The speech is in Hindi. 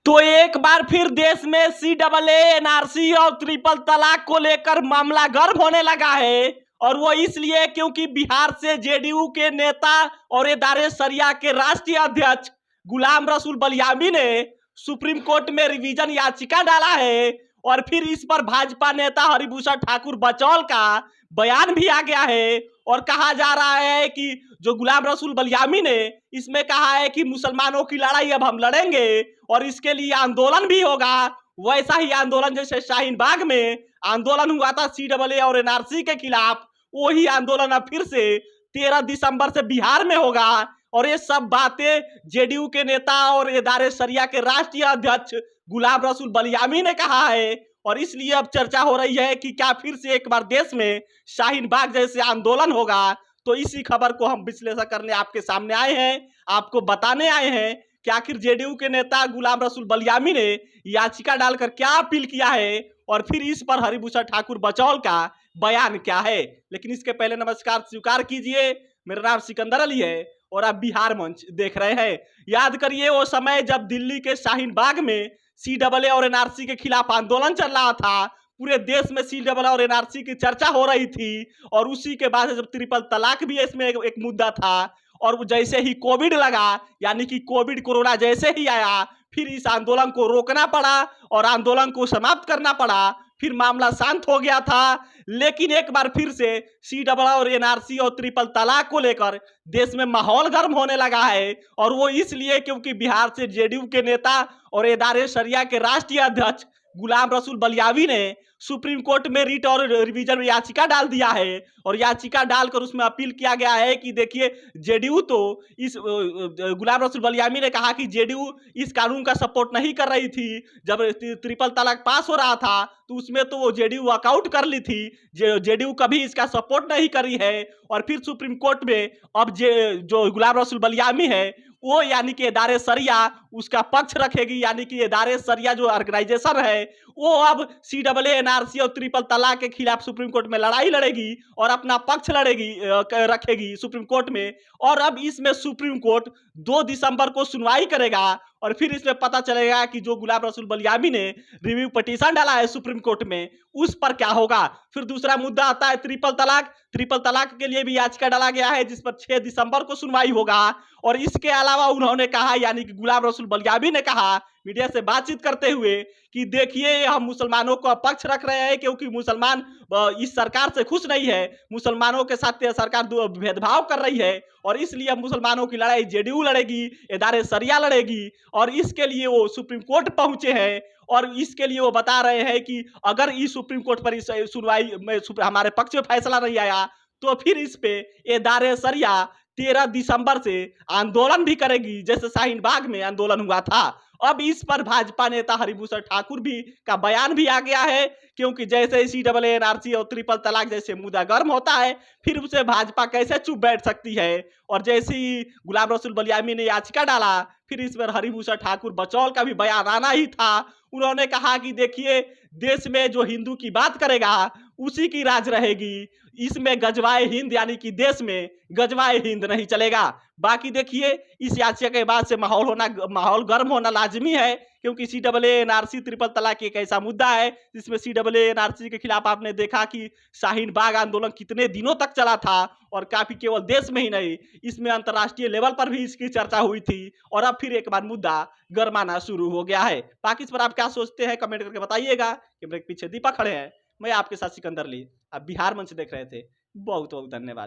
तो एक बार फिर देश में CAA, NRC और ट्रिपल तलाक को लेकर मामला गर्म होने लगा है। और वो इसलिए क्योंकि बिहार से JDU के नेता और इदारे शरिया के राष्ट्रीय अध्यक्ष गुलाम रसूल बलियामी ने सुप्रीम कोर्ट में रिवीजन याचिका डाला है। और फिर इस पर भाजपा नेता हरिभूषण ठाकुर बचौल का बयान भी आ गया है। और कहा जा रहा है कि जो गुलाम रसूल बलियामी ने इसमें कहा है कि मुसलमानों की लड़ाई अब हम लड़ेंगे और इसके लिए आंदोलन भी होगा। वैसा ही आंदोलन जैसे शाहीन बाग में आंदोलन हुआ था CAA और NRC के खिलाफ, वही आंदोलन अब फिर से 13 दिसंबर से बिहार में होगा। और ये सब बातें JDU के नेता और इदारे शरिया के राष्ट्रीय अध्यक्ष गुलाम रसूल बलियामी ने कहा है। और इसलिए अब चर्चा हो रही है कि क्या फिर से एक बार देश में शाहीन बाग जैसे आंदोलन होगा। तो इसी खबर को हम विश्लेषण करने आपके सामने आए हैं, आपको बताने आए हैं कि आखिर JDU के नेता गुलाम रसूल बलियामी ने याचिका डालकर क्या अपील किया है और फिर इस पर हरिभूषण ठाकुर बचौल का बयान क्या है। लेकिन इसके पहले नमस्कार स्वीकार कीजिए, मेरा नाम सिकंदर अली है और आप बिहार मंच देख रहे हैं। याद करिए वो समय जब दिल्ली के शाहीन बाग में CAA और NRC के खिलाफ आंदोलन चल रहा था, पूरे देश में CAA और NRC की चर्चा हो रही थी। और उसी के बाद जब ट्रिपल तलाक भी इसमें एक मुद्दा था। और जैसे ही कोविड लगा, यानी कि कोरोना जैसे ही आया, फिर इस आंदोलन को रोकना पड़ा और आंदोलन को समाप्त करना पड़ा। फिर मामला शांत हो गया था। लेकिन एक बार फिर से CAA और NRC और ट्रिपल तलाक को लेकर देश में माहौल गर्म होने लगा है। और वो इसलिए क्योंकि बिहार से JDU के नेता और इदारे शरिया के राष्ट्रीय अध्यक्ष गुलाम रसूल बलियामी ने सुप्रीम कोर्ट में रिट और रिवीजन याचिका डाल दिया है। और याचिका डालकर उसमें अपील किया गया है कि देखिए JDU तो इस गुलाम रसूल बलियामी ने कहा कि JDU इस कानून का सपोर्ट नहीं कर रही थी। जब ट्रिपल तलाक पास हो रहा था तो उसमें तो वो JDU वॉकआउट कर ली थी, JDU कभी इसका सपोर्ट नहीं करी है। और फिर सुप्रीम कोर्ट में अब जो गुलाम रसूल बलियामी है वो यानी कि इदारे शरिया उसका पक्ष रखेगी, यानी कि इदारे शरिया जो ऑर्गेनाइजेशन है वो अब CAA, NRC और ट्रिपल तलाक के खिलाफ सुप्रीम कोर्ट में लड़ाई लड़ेगी और अपना पक्ष रखेगी सुप्रीम कोर्ट में। और अब इसमें सुप्रीम कोर्ट 2 दिसंबर को सुनवाई करेगा और फिर इसमें पता चलेगा कि जो गुलाम रसूल बलियामी ने रिव्यू पिटीशन डाला है सुप्रीम कोर्ट में उस पर क्या होगा। फिर दूसरा मुद्दा आता है ट्रिपल तलाक के लिए भी याचिका डाला गया है जिस पर 6 दिसंबर को सुनवाई होगा। और इसके अलावा उन्होंने कहा, यानी कि गुलाम रसूल बलियामी ने कहा मीडिया से बातचीत करते हुए कि देखिए हम मुसलमानों का पक्ष रख रहे हैं क्योंकि मुसलमान इस सरकार से खुश नहीं है, मुसलमानों के साथ सरकार भेदभाव कर रही है और इसलिए अब मुसलमानों की लड़ाई JDU लड़ेगी, इदारे शरिया लड़ेगी। और इसके लिए वो सुप्रीम कोर्ट पहुंचे हैं और इसके लिए वो बता रहे हैं कि अगर इस सुप्रीम कोर्ट पर इस सुनवाई में हमारे पक्ष में फैसला नहीं आया तो फिर इस पे इदारे शरिया 13 दिसंबर से आंदोलन भी करेगी जैसे शाहीन बाग में आंदोलन हुआ था। अब इस पर भाजपा नेता हरिभूषण ठाकुर भी का बयान भी आ गया है क्योंकि जैसे CAA, NRC और ट्रिपल तलाक जैसे मुद्दा गर्म होता है फिर उसे भाजपा कैसे चुप बैठ सकती है। और जैसे ही गुलाम रसूल बलियामी ने याचिका डाला फिर इस पर हरिभूषण ठाकुर बचौल का भी बयान आना ही था। उन्होंने कहा कि देखिए देश में जो हिंदू की बात करेगा उसी की राज रहेगी, इसमें गजवाए हिंद यानी कि देश में गजवाए हिंद नहीं चलेगा। बाकी देखिए इस याचिका के बाद से माहौल गर्म होना लाजमी है क्योंकि CAA, NRC ट्रिपल तलाक एक ऐसा मुद्दा है जिसमें CAA, NRC के खिलाफ आपने देखा कि शाहीन बाग आंदोलन कितने दिनों तक चला था और काफी केवल देश में ही नहीं इसमें अंतर्राष्ट्रीय लेवल पर भी इसकी चर्चा हुई थी। और अब फिर एक बार मुद्दा गरमाना शुरू हो गया है। बाकी इस पर आप क्या सोचते हैं कमेंट करके बताइएगा। कैमरे के पीछे दीपक खड़े हैं, मैं आपके साथ सिकंदर अली, आप बिहार मंच देख रहे थे। बहुत बहुत धन्यवाद।